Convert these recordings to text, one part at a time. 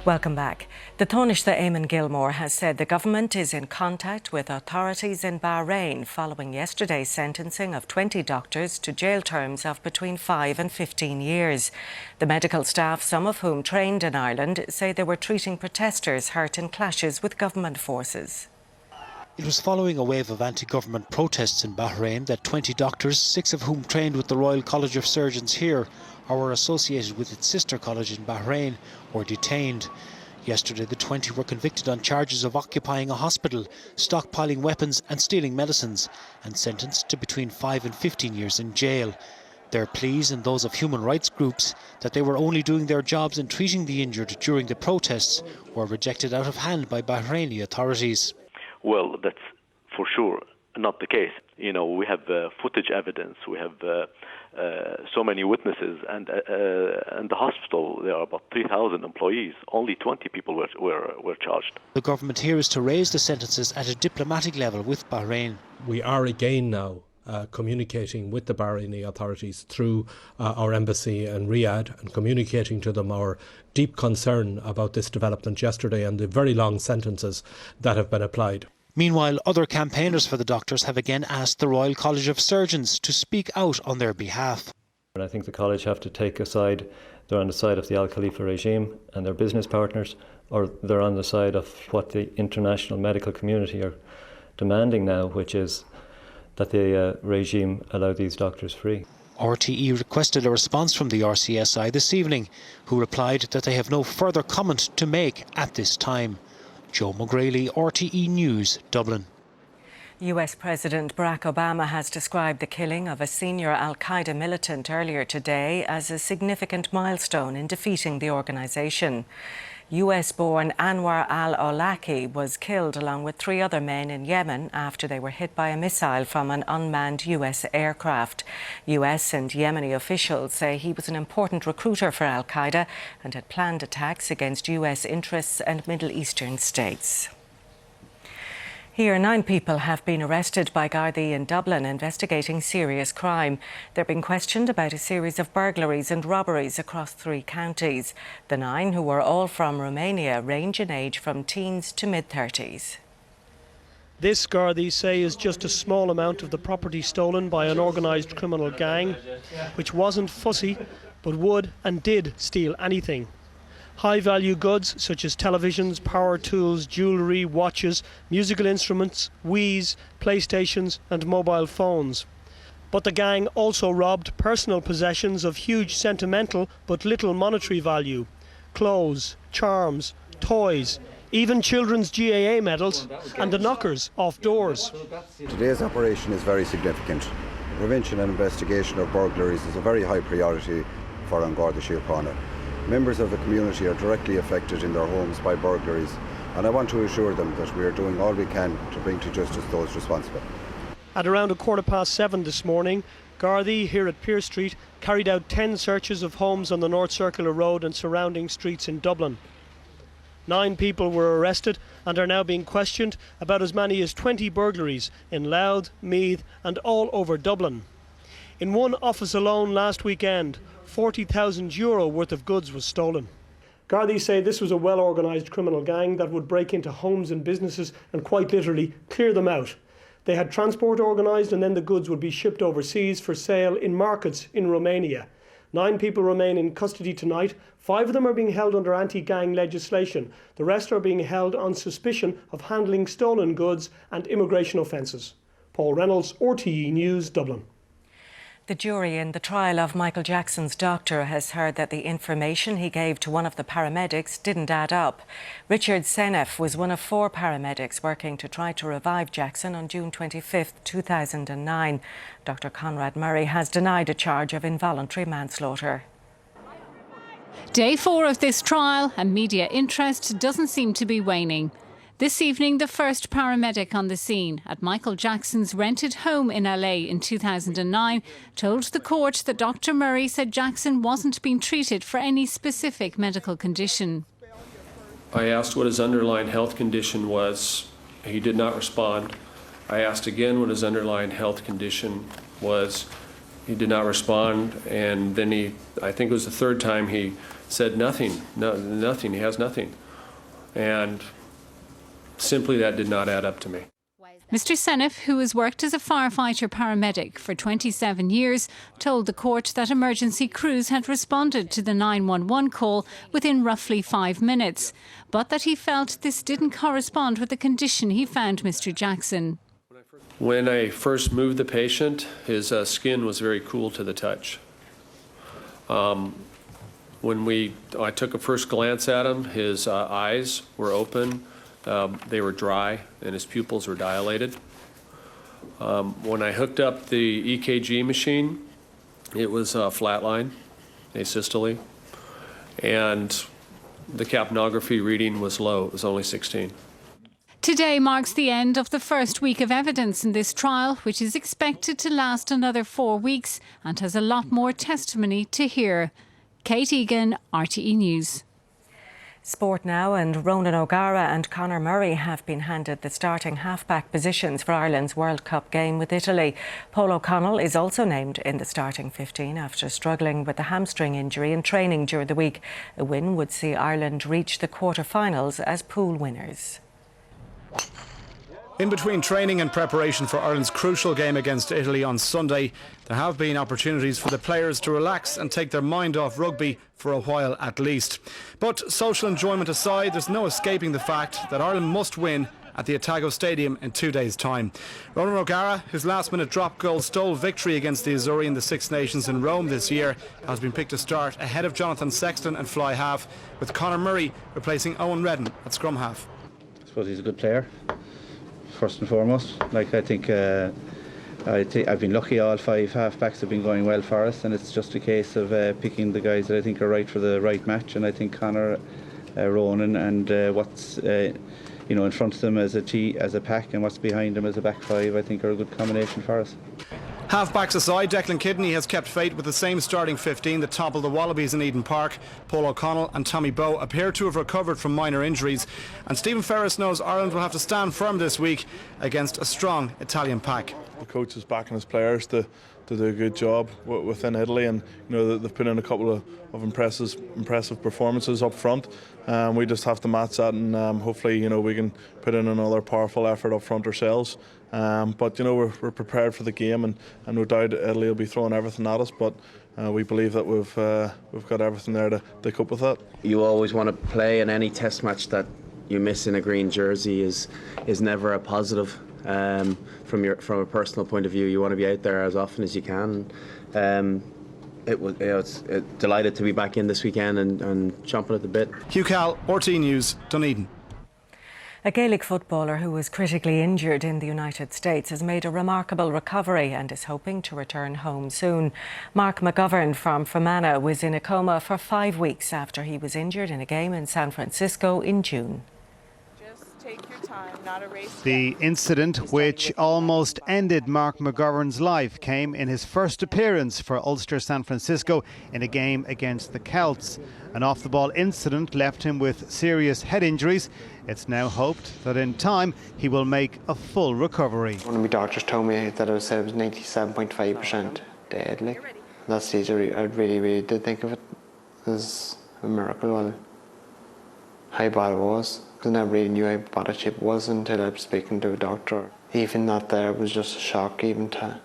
Welcome back. The Taoiseach Eamon Gilmore has said the government is in contact with authorities in Bahrain following yesterday's sentencing of 20 doctors to jail terms of between 5 and 15 years. The medical staff, some of whom trained in Ireland, say they were treating protesters hurt in clashes with government forces. It was following a wave of anti-government protests in Bahrain that 20 doctors, 6 of whom trained with the Royal College of Surgeons here or were associated with its sister college in Bahrain, were detained. Yesterday, the 20 were convicted on charges of occupying a hospital, stockpiling weapons and stealing medicines, and sentenced to between 5 and 15 years in jail. Their pleas, and those of human rights groups, that they were only doing their jobs and treating the injured during the protests, were rejected out of hand by Bahraini authorities. Well, that's for sure not the case. You know, we have footage evidence, we have so many witnesses, and the hospital, there are about 3,000 employees. Only 20 people were charged. The government here is to raise the sentences at a diplomatic level with Bahrain. We are again now communicating with the Bahraini authorities through our embassy in Riyadh, and communicating to them our deep concern about this development yesterday and the very long sentences that have been applied. Meanwhile, other campaigners for the doctors have again asked the Royal College of Surgeons to speak out on their behalf. I think the college have to take a side. They're on the side of the Al Khalifa regime and their business partners, or they're on the side of what the international medical community are demanding now, which is that the regime allow these doctors free. RTE requested a response from the RCSI this evening, who replied that they have no further comment to make at this time. Joe McGraley, RTE News, Dublin. US President Barack Obama has described the killing of a senior al-Qaeda militant earlier today as a significant milestone in defeating the organisation. US-born Anwar al-Awlaki was killed along with 3 other men in Yemen after they were hit by a missile from an unmanned US aircraft. US and Yemeni officials say he was an important recruiter for al-Qaeda and had planned attacks against US interests and Middle Eastern states. Here, 9 people have been arrested by Gardaí in Dublin investigating serious crime. They're being questioned about a series of burglaries and robberies across 3 counties. The 9, who were all from Romania, range in age from teens to mid-30s. This, Gardaí say, is just a small amount of the property stolen by an organised criminal gang, which wasn't fussy, but would and did steal anything. High-value goods such as televisions, power tools, jewellery, watches, musical instruments, Wiis, PlayStations and mobile phones. But the gang also robbed personal possessions of huge sentimental but little monetary value. Clothes, charms, toys, even children's GAA medals and the knockers off doors. Today's operation is very significant. The prevention and investigation of burglaries is a very high priority for An Garda Síochána. Members of the community are directly affected in their homes by burglaries, and I want to assure them that we are doing all we can to bring to justice those responsible. At around 7:15 this morning, Gardaí here at Pearse Street carried out 10 searches of homes on the North Circular Road and surrounding streets in Dublin. 9 people were arrested and are now being questioned about as many as 20 burglaries in Louth, Meath and all over Dublin. In one office alone last weekend, €40,000 worth of goods was stolen. Gardaí say this was a well-organised criminal gang that would break into homes and businesses and quite literally clear them out. They had transport organised and then the goods would be shipped overseas for sale in markets in Romania. 9 people remain in custody tonight. 5 of them are being held under anti-gang legislation. The rest are being held on suspicion of handling stolen goods and immigration offences. Paul Reynolds, RTE News, Dublin. The jury in the trial of Michael Jackson's doctor has heard that the information he gave to one of the paramedics didn't add up. Richard Seneff was one of 4 paramedics working to try to revive Jackson on June 25, 2009. Dr. Conrad Murray has denied a charge of involuntary manslaughter. Day 4 of this trial, and media interest doesn't seem to be waning. This evening, the first paramedic on the scene at Michael Jackson's rented home in LA in 2009 told the court that Dr. Murray said Jackson wasn't being treated for any specific medical condition. I asked what his underlying health condition was. He did not respond. I asked again what his underlying health condition was. He did not respond, and then I think it was the third time he said nothing, nothing, he has nothing. And simply that did not add up to me. Mr. Seneff, who has worked as a firefighter paramedic for 27 years, told the court that emergency crews had responded to the 911 call within roughly 5 minutes, but that he felt this didn't correspond with the condition he found Mr. Jackson. When I first moved the patient, his skin was very cool to the touch. When I took a first glance at him, his eyes were open. They were dry and his pupils were dilated. When I hooked up the EKG machine, it was flatline, asystole, and the capnography reading was low. It was only 16. Today marks the end of the first week of evidence in this trial, which is expected to last another 4 weeks and has a lot more testimony to hear. Kate Egan, RTE News. Sport now, and Ronan O'Gara and Conor Murray have been handed the starting half-back positions for Ireland's World Cup game with Italy. Paul O'Connell is also named in the starting 15 after struggling with a hamstring injury in training during the week. A win would see Ireland reach the quarter-finals as pool winners. In between training and preparation for Ireland's crucial game against Italy on Sunday, there have been opportunities for the players to relax and take their mind off rugby for a while at least. But social enjoyment aside, there's no escaping the fact that Ireland must win at the Otago Stadium in 2 days' time. Ronan O'Gara, whose last-minute drop goal stole victory against the Azzurri in the Six Nations in Rome this year, has been picked to start ahead of Jonathan Sexton and fly half, with Conor Murray replacing Owen Redden at scrum half. I suppose he's a good player, first and foremost. I think I've been lucky. All 5 half-backs have been going well for us, and it's just a case of picking the guys that I think are right for the right match. And I think Conor, Ronan, and what's in front of them as a pack, and what's behind them as a back 5, I think are a good combination for us. Half-backs aside, Declan Kidney has kept fate with the same starting 15 that toppled the Wallabies in Eden Park. Paul O'Connell and Tommy Bowe appear to have recovered from minor injuries, and Stephen Ferris knows Ireland will have to stand firm this week against a strong Italian pack. The coach is backing his players to do a good job within Italy, and they've put in a couple of impressive performances up front. We just have to match that, and hopefully we can put in another powerful effort up front ourselves. But we're prepared for the game, and no doubt Italy will be throwing everything at us, but we believe that we've got everything there to cope with that. You always want to play, in any test match that you miss in a green jersey is never a positive. From a personal point of view, you want to be out there as often as you can. It's delighted to be back in this weekend and chomping at the bit. Hugh Cal, RTE News, Dunedin. A Gaelic footballer who was critically injured in the United States has made a remarkable recovery and is hoping to return home soon. Mark McGovern from Fermanagh was in a coma for 5 weeks after he was injured in a game in San Francisco in June. Take your time, not a race. The incident which almost ended Mark McGovern's life came in his first appearance for Ulster San Francisco in a game against the Celts. An off-the-ball incident left him with serious head injuries. It's now hoped that in time he will make a full recovery. One of my doctors told me that it was 97.5% dead. At that stage I really did think of it as a miracle, how bad it was. I never really knew how bad a shape it was until I was speaking to a doctor. Even that there was just a shock, even to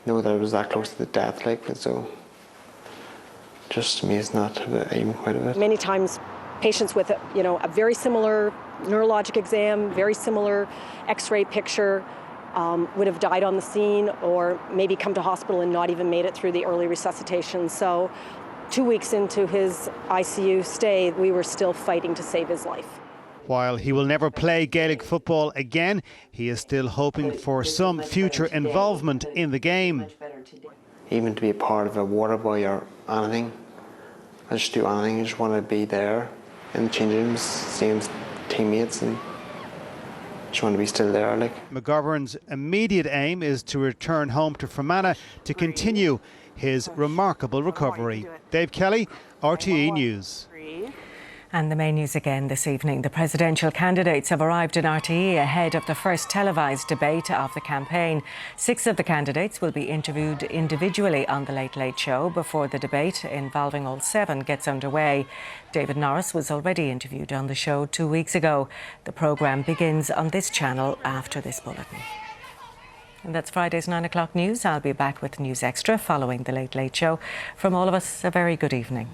know that it was that close to the death, so just amazing that even quite a bit. Many times patients with a very similar neurologic exam, very similar x-ray picture would have died on the scene or maybe come to hospital and not even made it through the early resuscitation. So 2 weeks into his ICU stay, we were still fighting to save his life. While he will never play Gaelic football again, he is still hoping for some future involvement in the game. Even to be a part of a water boy or anything, I just do anything. I just want to be there in the changing rooms, seeing teammates, and just want to be still there. McGovern's immediate aim is to return home to Fermanagh to continue his remarkable recovery. Dave Kelly, RTE News. And the main news again this evening. The presidential candidates have arrived in RTE ahead of the first televised debate of the campaign. 6 of the candidates will be interviewed individually on The Late Late Show before the debate involving all 7 gets underway. David Norris was already interviewed on the show 2 weeks ago. The programme begins on this channel after this bulletin. And that's Friday's 9 o'clock news. I'll be back with News Extra following The Late Late Show. From all of us, a very good evening.